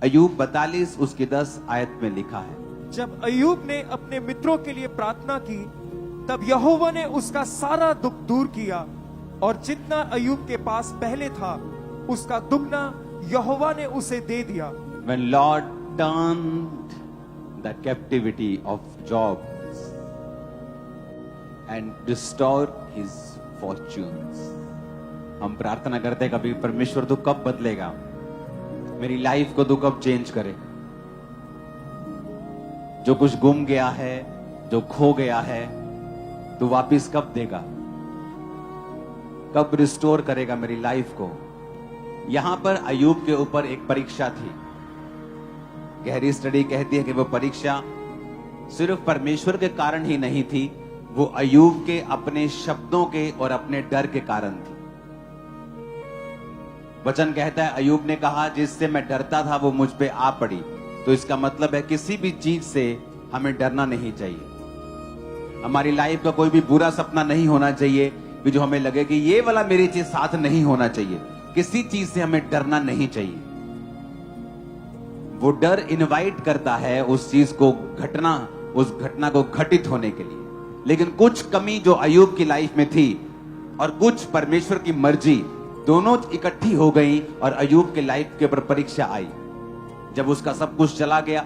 अय्यूब 42 उसकी 10 आयत में लिखा है, जब अय्यूब ने अपने मित्रों के लिए प्रार्थना की, तब यहोवा ने उसका सारा दुख दूर किया, और जितना अय्यूब के पास पहले था उसका दुगना यहोवा ने उसे दे दिया। when Lord turned the captivity of Job and restored his fortunes। हम प्रार्थना करते हैं कभी, परमेश्वर तू कब बदलेगा, मेरी लाइफ को तू कब चेंज करेगा, जो कुछ गुम गया है, जो खो गया है, तू वापिस कब देगा, कब रिस्टोर करेगा मेरी लाइफ को। यहां पर अय्यूब के ऊपर एक परीक्षा थी। गहरी स्टडी कहती है कि वो परीक्षा सिर्फ परमेश्वर के कारण ही नहीं थी, वो अय्यूब के अपने शब्दों के और अपने डर के कारण थी। वचन कहता है अय्यूब ने कहा, जिससे मैं डरता था वो मुझ पे आ पड़ी। तो इसका मतलब है किसी भी चीज से हमें डरना नहीं चाहिए। हमारी लाइफ का कोई भी बुरा सपना नहीं होना चाहिए कि जो हमें लगे कि ये वाला मेरी चीज साथ नहीं होना चाहिए। किसी चीज से हमें डरना नहीं चाहिए। वो डर इनवाइट करता है उस चीज को घटना, उस घटना को घटित होने के लिए। लेकिन कुछ कमी जो अय्यूब की लाइफ में थी और कुछ परमेश्वर की मर्जी, दोनों इकट्ठी हो गई और अय्यूब के लाइफ के ऊपर परीक्षा आई। जब उसका सब कुछ चला गया,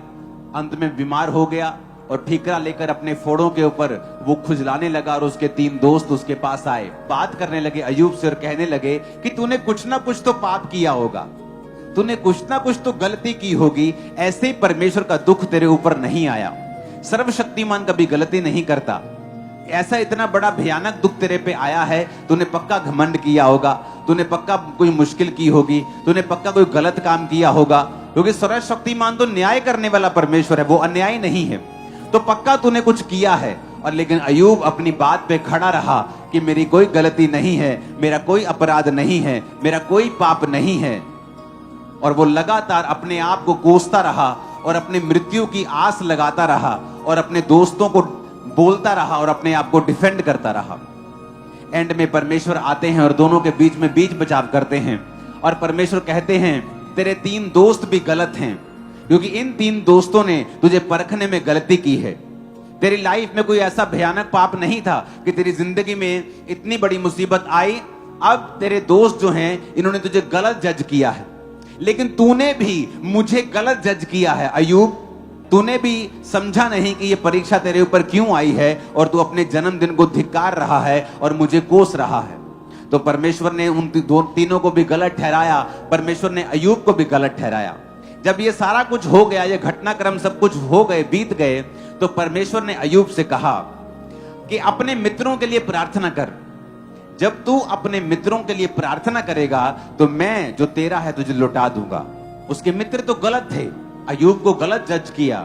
अंत में बीमार हो गया और ठीकरा लेकर अपने फोड़ों के ऊपर वो खुजलाने लगा और उसके 3 दोस्त उसके पास आए, बात करने लगे अय्यूब से और कहने लगे कि तूने कुछ ना कुछ तो पाप किया होगा, तूने कुछ ना कुछ तो गलती की होगी, ऐसे ही परमेश्वर का दुख तेरे ऊपर नहीं आया। सर्वशक्तिमान कभी गलती नहीं करता। ऐसा इतना बड़ा भयानक दुख तेरे पे आया है, तूने पक्का घमंड किया होगा, तूने पक्का कोई मुश्किल की होगी, तूने पक्का कोई गलत काम किया होगा, क्योंकि सर्वशक्तिमान तो न्याय करने वाला परमेश्वर है, वो अन्याय नहीं है। तो पक्का तूने कुछ किया है। और लेकिन अय्यूब अपनी बात पे खड़ा रहा कि मेरी कोई गलती नहीं है, मेरा कोई अपराध नहीं है, मेरा कोई पाप नहीं है। और वो लगातार अपने आप को कोसता रहा और अपने मृत्यु की आस लगाता रहा और अपने दोस्तों को बोलता रहा और अपने आप को डिफेंड करता रहा। एंड में परमेश्वर आते हैं और दोनों के बीच में बीच बचाव करते हैं और परमेश्वर कहते हैं तेरे 3 दोस्त भी गलत हैं, क्योंकि इन 3 दोस्तों ने तुझे परखने में गलती की है। तेरी लाइफ में कोई ऐसा भयानक पाप नहीं था कि तेरी जिंदगी में इतनी बड़ी मुसीबत आई। अब तेरे दोस्त जो हैं इन्होंने तुझे गलत जज किया है, लेकिन तूने भी मुझे गलत जज किया है अय्यूब। तूने भी समझा नहीं कि ये परीक्षा तेरे ऊपर क्यों आई है और तू अपने जन्मदिन को धिक्कार रहा है और मुझे कोस रहा है। तो परमेश्वर ने उन तीनों को भी गलत ठहराया, परमेश्वर ने अय्यूब को भी गलत ठहराया। जब ये सारा कुछ हो गया, ये घटनाक्रम सब कुछ हो गए, बीत गए, तो परमेश्वर ने अय्यूब से कहा कि अपने मित्रों के लिए प्रार्थना कर। जब तू अपने मित्रों के लिए प्रार्थना करेगा तो मैं जो तेरा है तुझे लौटा दूंगा। उसके मित्र तो गलत थे, अय्यूब को गलत जज किया,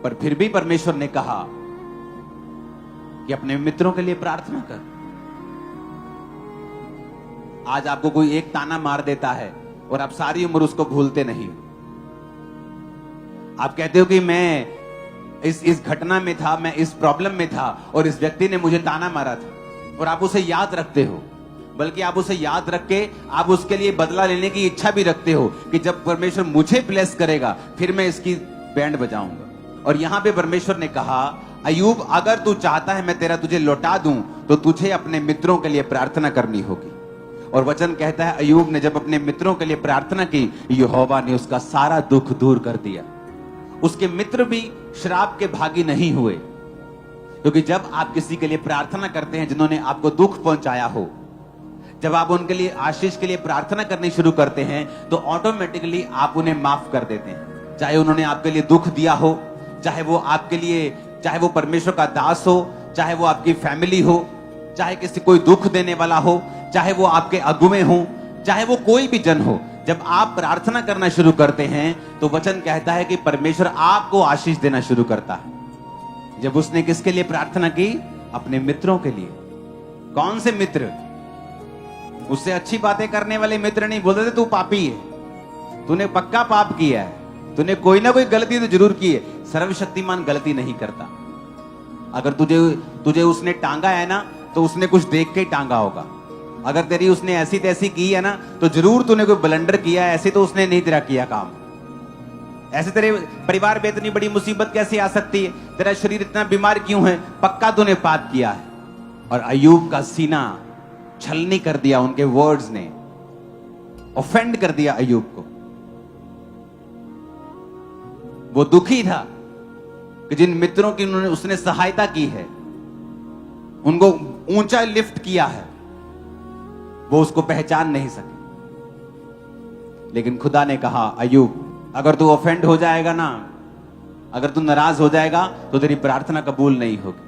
पर फिर भी परमेश्वर ने कहा कि अपने मित्रों के लिए प्रार्थना कर। आज आपको कोई एक ताना मार देता है और आप सारी उम्र उसको भूलते नहीं। आप कहते हो कि मैं इस घटना में था, मैं इस प्रॉब्लम में था और इस व्यक्ति ने मुझे ताना मारा था, और आप उसे याद रखते हो। बल्कि आप उसे याद रख के आप उसके लिए बदला लेने की इच्छा भी रखते हो कि जब परमेश्वर मुझे ब्लेस करेगा फिर मैं इसकी बैंड बजाऊंगा। और यहां पे परमेश्वर ने कहा अय्यूब, अगर तू चाहता है मैं तुझे लौटा दूं तो तुझे अपने मित्रों के लिए प्रार्थना करनी होगी। और वचन कहता है अय्यूब ने जब अपने मित्रों के लिए प्रार्थना की, यहोवा ने उसका सारा दुख दूर कर दिया। उसके मित्र भी श्राप के भागी नहीं हुए, क्योंकि जब आप किसी के लिए प्रार्थना करते हैं जिन्होंने आपको दुख पहुंचाया हो, जब आप उनके लिए आशीष के लिए प्रार्थना करनी शुरू करते हैं तो ऑटोमेटिकली आप उन्हें माफ कर देते हैं। चाहे उन्होंने आपके लिए दुख दिया हो, चाहे वो आपके लिए, चाहे वो परमेश्वर का दास हो, चाहे वो आपकी फैमिली हो, चाहे किसी कोई दुख देने वाला हो, चाहे वो आपके अगुवे हो, चाहे वो कोई भी जन हो। जब आप प्रार्थना करना शुरू करते हैं तो वचन कहता है कि परमेश्वर आपको आशीष देना शुरू करता है। जब उसने किसके लिए प्रार्थना की? अपने मित्रों के लिए। कौन से मित्र? उससे अच्छी बातें करने वाले मित्र नहीं बोलते थे तू पापी है, तूने पक्का पाप किया है, तूने कोई ना कोई गलती तो जरूर की है। सर्वशक्तिमान गलती नहीं करता। अगर तुझे उसने टांगा है ना तो उसने कुछ देख के ही टांगा होगा। अगर तेरी उसने ऐसी तैसी की है ना, तो जरूर तूने कोई ब्लंडर किया है, ऐसे तो उसने नहीं तेरा किया काम। ऐसे तेरे परिवार पे इतनी बड़ी मुसीबत कैसे आ सकती है? तेरा शरीर इतना बीमार क्यों है? पक्का तूने पाप किया है। और अय्यूब का सीना छलनी कर दिया, उनके वर्ड्स ने ऑफेंड कर दिया अय्यूब को। वो दुखी था कि जिन मित्रों की उसने सहायता की है, उनको ऊंचा लिफ्ट किया है, वो उसको पहचान नहीं सके। लेकिन खुदा ने कहा, अय्यूब अगर तू ऑफेंड हो जाएगा ना, अगर तू नाराज हो जाएगा, तो तेरी प्रार्थना कबूल नहीं होगी।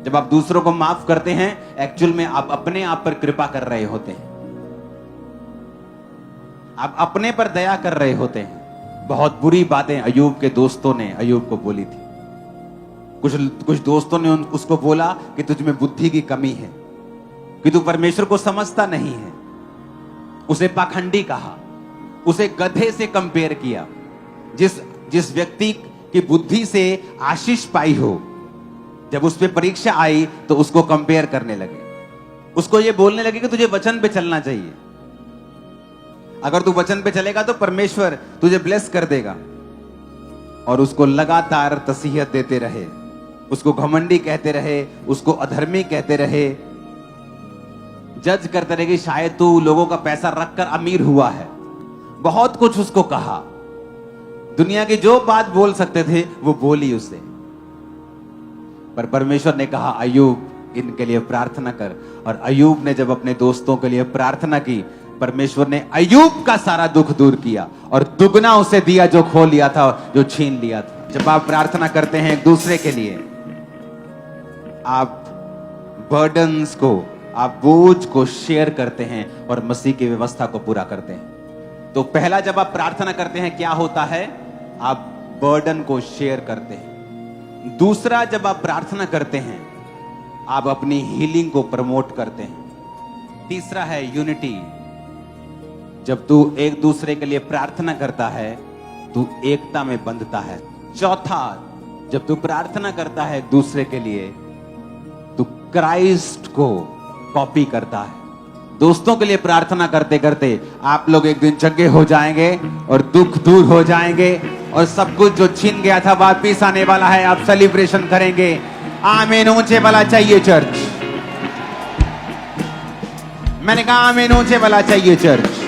जब आप दूसरों को माफ करते हैं, एक्चुअल में आप अपने आप पर कृपा कर रहे होते हैं, आप अपने पर दया कर रहे होते हैं। बहुत बुरी बातें अय्यूब के दोस्तों ने अय्यूब को बोली थी। कुछ दोस्तों ने उसको बोला कि तुझ में बुद्धि की कमी है, कि तू परमेश्वर को समझता नहीं है। उसे पाखंडी कहा, उसे गधे से कंपेयर किया। जिस व्यक्ति की बुद्धि से आशीष पाई हो, जब उस पे परीक्षा आई तो उसको कंपेयर करने लगे, उसको ये बोलने लगे कि तुझे वचन पे चलना चाहिए, अगर तू वचन पे चलेगा तो परमेश्वर तुझे ब्लेस कर देगा। और उसको लगातार तसीहत देते रहे, उसको घमंडी कहते रहे, उसको अधर्मी कहते रहे, जज करते रहे कि शायद तू लोगों का पैसा रखकर अमीर हुआ है। बहुत कुछ उसको कहा, दुनिया की जो बात बोल सकते थे वो बोली उसे। पर परमेश्वर ने कहा, अय्यूब इनके लिए प्रार्थना कर। और अय्यूब ने जब अपने दोस्तों के लिए प्रार्थना की, परमेश्वर ने अय्यूब का सारा दुख दूर किया और दुगना उसे दिया जो खो लिया था, जो छीन लिया था। जब आप प्रार्थना करते हैं एक दूसरे के लिए, आप बर्डन्स को, आप बोझ को शेयर करते हैं और मसीह की व्यवस्था को पूरा करते हैं। तो पहला जब आप प्रार्थना करते हैं क्या होता है? आप बर्डन को शेयर करते हैं। दूसरा, जब आप प्रार्थना करते हैं, आप अपनी हीलिंग को प्रमोट करते हैं। तीसरा है यूनिटी। जब तू एक दूसरे के लिए प्रार्थना करता है, तू एकता में बंधता है। चौथा, जब तू प्रार्थना करता है एक दूसरे के लिए, तू क्राइस्ट को कॉपी करता है। दोस्तों के लिए प्रार्थना करते करते आप लोग एक दिन चंगे हो जाएंगे और दुख दूर हो जाएंगे और सब कुछ जो छीन गया था वापिस आने वाला है। आप सेलिब्रेशन करेंगे। आमीन ऊंचे वाला चाहिए चर्च। मैंने कहा आमीन ऊंचे वाला चाहिए चर्च।